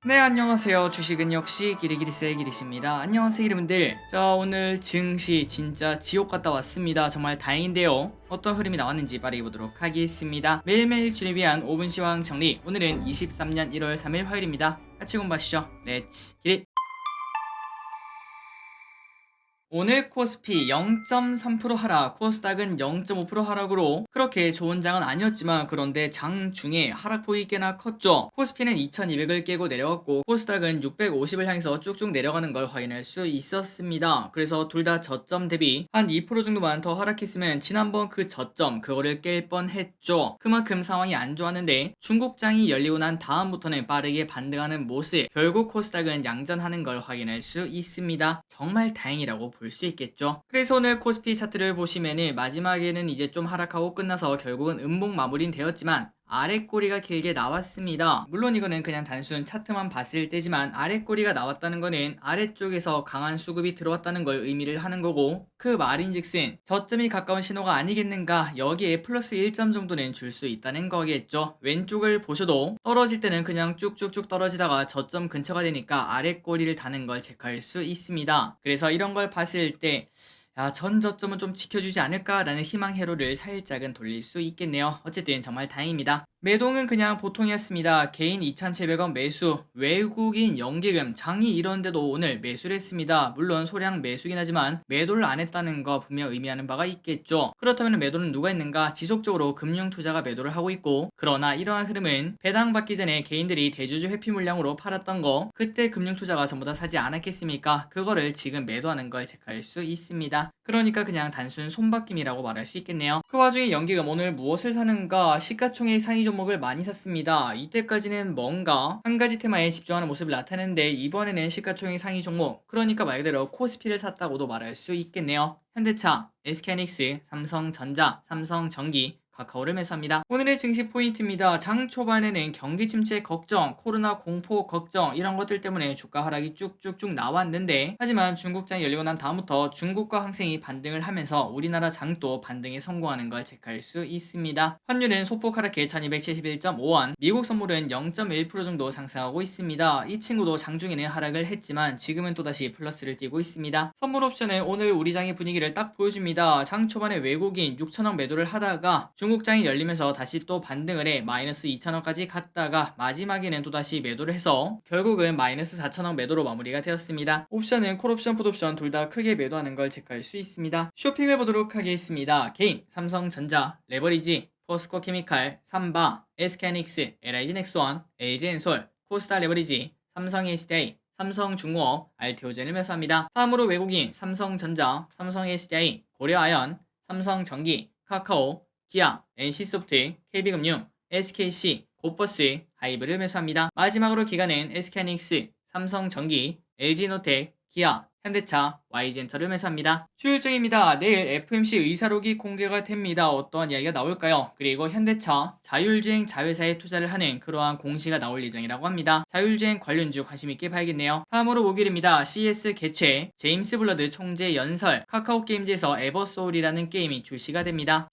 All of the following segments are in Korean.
네, 안녕하세요. 주식은 역시 기리기리스의 기리스입니다. 안녕하세요, 여러분들. 자, 오늘 증시 진짜 지옥 갔다 왔습니다. 정말 다행인데요. 어떤 흐름이 나왔는지 빠르게 보도록 하겠습니다. 매일매일 주를 위한 5분 시황 정리. 오늘은 23년 1월 3일 화요일입니다. 같이 공부하시죠. 렛츠 기릿! 오늘 코스피 0.3% 하락, 코스닥은 0.5% 하락으로 그렇게 좋은 장은 아니었지만 그런데 장 중에 하락폭이 꽤나 컸죠. 코스피는 2200을 깨고 내려갔고 코스닥은 650을 향해서 쭉쭉 내려가는 걸 확인할 수 있었습니다. 그래서 둘 다 저점 대비 한 2% 정도만 더 하락했으면 지난번 그 저점 그거를 깰 뻔했죠. 그만큼 상황이 안 좋았는데 중국장이 열리고 난 다음부터는 빠르게 반등하는 모습, 결국 코스닥은 양전하는 걸 확인할 수 있습니다. 정말 다행이라고 볼 수 있겠죠. 그래서 오늘 코스피 차트를 보시면은 마지막에는 이제 좀 하락하고 끝나서 결국은 음봉 마무리는 되었지만 아랫꼬리가 길게 나왔습니다. 물론 이거는 그냥 단순 차트만 봤을 때지만 아랫꼬리가 나왔다는 거는 아래쪽에서 강한 수급이 들어왔다는 걸 의미를 하는 거고, 그 말인즉슨 저점이 가까운 신호가 아니겠는가, 여기에 플러스 1점 정도는 줄 수 있다는 거겠죠. 왼쪽을 보셔도 떨어질 때는 그냥 쭉쭉쭉 떨어지다가 저점 근처가 되니까 아랫꼬리를 다는 걸 체크할 수 있습니다. 그래서 이런 걸 봤을 때 전 저점은 좀 지켜주지 않을까라는 희망 회로를 살짝은 돌릴 수 있겠네요. 어쨌든 정말 다행입니다. 매동은 그냥 보통이었습니다. 개인 2,700원 매수, 외국인 연기금, 장이 이런데도 오늘 매수를 했습니다. 물론 소량 매수긴 하지만 매도를 안 했다는 거 분명 의미하는 바가 있겠죠. 그렇다면 매도는 누가 했는가? 지속적으로 금융투자가 매도를 하고 있고, 그러나 이러한 흐름은 배당받기 전에 개인들이 대주주 회피 물량으로 팔았던 거, 그때 금융투자가 전부 다 사지 않았겠습니까? 그거를 지금 매도하는 걸 체크할 수 있습니다. 그러니까 그냥 단순 손바뀜이라고 말할 수 있겠네요. 그 와중에 연기금 오늘 무엇을 사는가? 시가총액 상위 종목을 많이 샀습니다. 이때까지는 뭔가 한 가지 테마에 집중하는 모습을 나타내는데 이번에는 시가총액 상위 종목, 그러니까 말 그대로 코스피를 샀다고도 말할 수 있겠네요. 현대차, SK하이닉스, 삼성전자, 삼성전기, 카카오를 매수합니다. 오늘의 증시 포인트입니다. 장 초반에는 경기 침체 걱정, 코로나 공포 걱정, 이런 것들 때문에 주가 하락이 쭉쭉쭉 나왔는데, 하지만 중국장이 열리고 난 다음부터 중국과 항생이 반등을 하면서 우리나라 장도 반등에 성공하는 걸 체크할 수 있습니다. 환율은 소폭 하락해 1271.5원, 미국 선물은 0.1% 정도 상승하고 있습니다. 이 친구도 장중에는 하락을 했지만 지금은 또다시 플러스를 띄고 있습니다. 선물 옵션은 오늘 우리 장의 분위기를 딱 보여줍니다. 장 초반에 외국인 6천원 매도를 하다가 중국장이 열리면서 다시 또 반등을 해 마이너스 2천원까지 갔다가 마지막에는 또다시 매도를 해서 결국은 마이너스 4천원 매도로 마무리가 되었습니다. 옵션은 콜옵션, 풋옵션 둘 다 크게 매도하는 걸 체크할 수 있습니다. 쇼핑을 보도록 하겠습니다. 개인, 삼성전자, 레버리지, 포스코 케미칼, 삼바, SK하이닉스, LIG 넥스원, LG엔솔, 코스타 레버리지, 삼성 SDI, 삼성중공업, 알테오젠을 매수합니다. 다음으로 외국인 삼성전자, 삼성 SDI, 고려아연, 삼성전기, 카카오, 기아, NC소프트, KB금융, SKC, 고버스, 하이브를 매수합니다. 마지막으로 기관은 SK하이닉스, 삼성전기, LG노텍, 기아, 현대차, Y젠터를 매수합니다. 수요일정입니다. 내일 FMC 의사록이 공개가 됩니다. 어떠한 이야기가 나올까요? 그리고 현대차, 자율주행 자회사에 투자를 하는 그러한 공시가 나올 예정이라고 합니다. 자율주행 관련주 관심있게 봐야겠네요. 다음으로 목요일입니다. CS 개최, 제임스 블러드 총재 연설, 카카오게임즈에서 에버소울이라는 게임이 출시가 됩니다.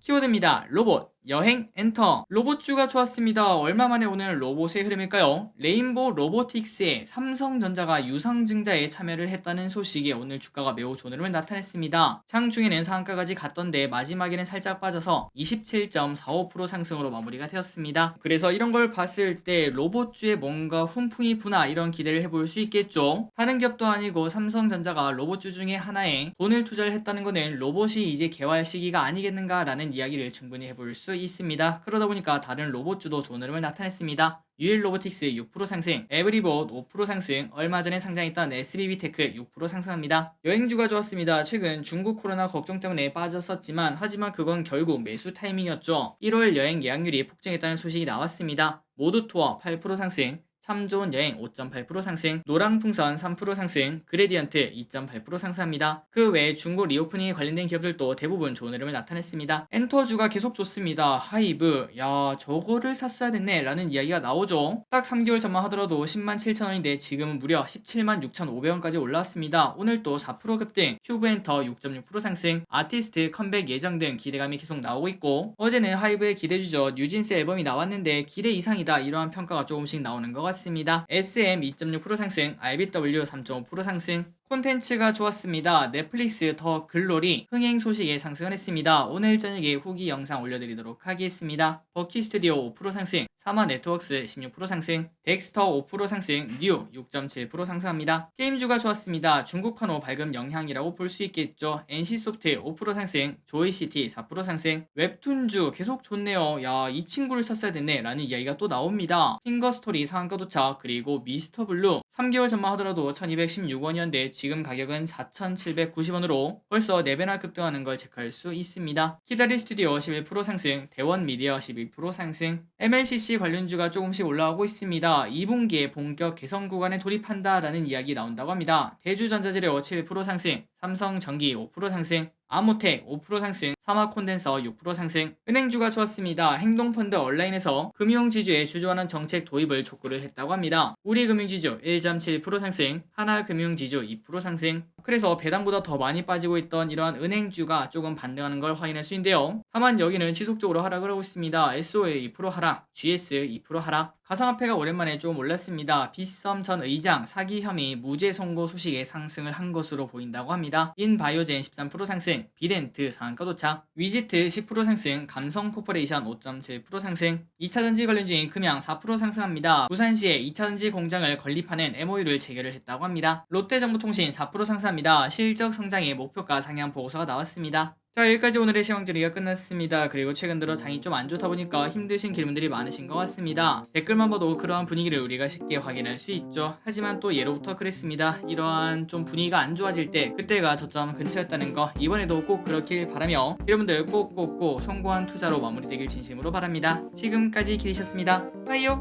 키워드입니다. 로봇, 여행, 엔터. 로봇주가 좋았습니다. 얼마 만에 오늘 로봇의 흐름일까요? 레인보우 로보틱스에 삼성전자가 유상증자에 참여를 했다는 소식이 오늘 주가가 매우 좋은 흐름을 나타냈습니다. 장중에는 상한가까지 갔던데 마지막에는 살짝 빠져서 27.45% 상승으로 마무리가 되었습니다. 그래서 이런 걸 봤을 때 로봇주에 뭔가 훈풍이 부나 이런 기대를 해볼 수 있겠죠. 다른 기업도 아니고 삼성전자가 로봇주 중에 하나에 돈을 투자를 했다는 것은 로봇이 이제 개발 시기가 아니겠는가라는 이야기를 충분히 해볼 수 있습니다. 그러다 보니까 다른 로봇주도 좋은 흐름을 나타냈습니다. 유일로보틱스 6% 상승, 에브리봇 5% 상승, 얼마 전에 상장했던 SBB테크 6% 상승합니다. 여행주가 좋았습니다. 최근 중국 코로나 걱정 때문에 빠졌었지만 하지만 그건 결국 매수 타이밍이었죠. 1월 여행 예약률이 폭증했다는 소식이 나왔습니다. 모두투어 8% 상승, 참 좋은 여행 5.8% 상승, 노랑풍선 3% 상승, 그레디언트 2.8% 상승합니다. 그 외에 중국 리오프닝에 관련된 기업들도 대부분 좋은 흐름을 나타냈습니다. 엔터주가 계속 좋습니다. 하이브, 야 저거를 샀어야 됐네 라는 이야기가 나오죠. 딱 3개월 전만 하더라도 10만 7천원인데 지금은 무려 17만 6,500원까지 올라왔습니다. 오늘 또 4% 급등, 큐브엔터 6.6% 상승, 아티스트 컴백 예정 등 기대감이 계속 나오고 있고, 어제는 하이브의 기대주죠. 뉴진스 앨범이 나왔는데 기대 이상이다 이러한 평가가 조금씩 나오는 것 같습니다. 좋았습니다. SM 2.6% 상승, RBW 3.5% 상승. 콘텐츠가 좋았습니다. 넷플릭스 더 글로리 흥행 소식에 상승을 했습니다. 오늘 저녁에 후기 영상 올려드리도록 하겠습니다. 버키 스튜디오 5% 상승, 사마 네트워크스 16% 상승, 덱스터 5% 상승, 뉴 6.7% 상승합니다. 게임주가 좋았습니다. 중국판호 발급 영향이라고 볼 수 있겠죠. NC소프트 5% 상승, 조이시티 4% 상승. 웹툰주 계속 좋네요. 야, 이 친구를 샀어야 됐네 라는 이야기가 또 나옵니다. 핑거스토리 상한가 도착, 그리고 미스터블루 3개월 전만 하더라도 1216원이었는데 지금 가격은 4790원으로 벌써 4배나 급등하는 걸 체크할 수 있습니다. 키다리 스튜디오 11% 상승, 대원 미디어 11% 상승. MLCC 관련주가 조금씩 올라오고 있습니다. 2분기에 본격 개선 구간에 돌입한다라는 이야기 나온다고 합니다. 대주전자재료 7% 상승, 삼성전기 5% 상승, 아모텍 5% 상승, 사마콘덴서 6% 상승. 은행주가 좋았습니다. 행동펀드 온라인에서 금융지주에 주저하는 정책 도입을 촉구를 했다고 합니다. 우리금융지주 1.7% 상승, 하나금융지주 2% 상승. 그래서 배당보다 더 많이 빠지고 있던 이러한 은행주가 조금 반등하는 걸 확인할 수 있는데요. 다만 여기는 지속적으로 하락을 하고 있습니다. SOA 2% 하락, GS 2% 하락. 가상화폐가 오랜만에 좀 올랐습니다. 빗썸 전 의장 사기 혐의 무죄 선고 소식에 상승을 한 것으로 보인다고 합니다. 인바이오젠 13% 상승, 비덴트 상한가 도착, 위지트 10% 상승, 감성코퍼레이션 5.7% 상승. 2차전지 관련주인 금양 4% 상승합니다. 부산시에 2차전지 공장을 건립하는 MOU를 체결을 했다고 합니다. 롯데정보통신 4% 상승합니다. 실적 성장의 목표가 상향 보고서가 나왔습니다. 자, 여기까지 오늘의 시황정리가 끝났습니다. 그리고 최근 들어 장이 좀 안 좋다 보니까 힘드신 길분들이 많으신 것 같습니다. 댓글만 봐도 그러한 분위기를 우리가 쉽게 확인할 수 있죠. 하지만 또 예로부터 그랬습니다. 이러한 좀 분위기가 안 좋아질 때 그때가 저점 근처였다는 거 이번에도 꼭 그렇길 바라며 여러분들 꼭꼭꼭 성공한 투자로 마무리되길 진심으로 바랍니다. 지금까지 기리셨습니다. 빠이요.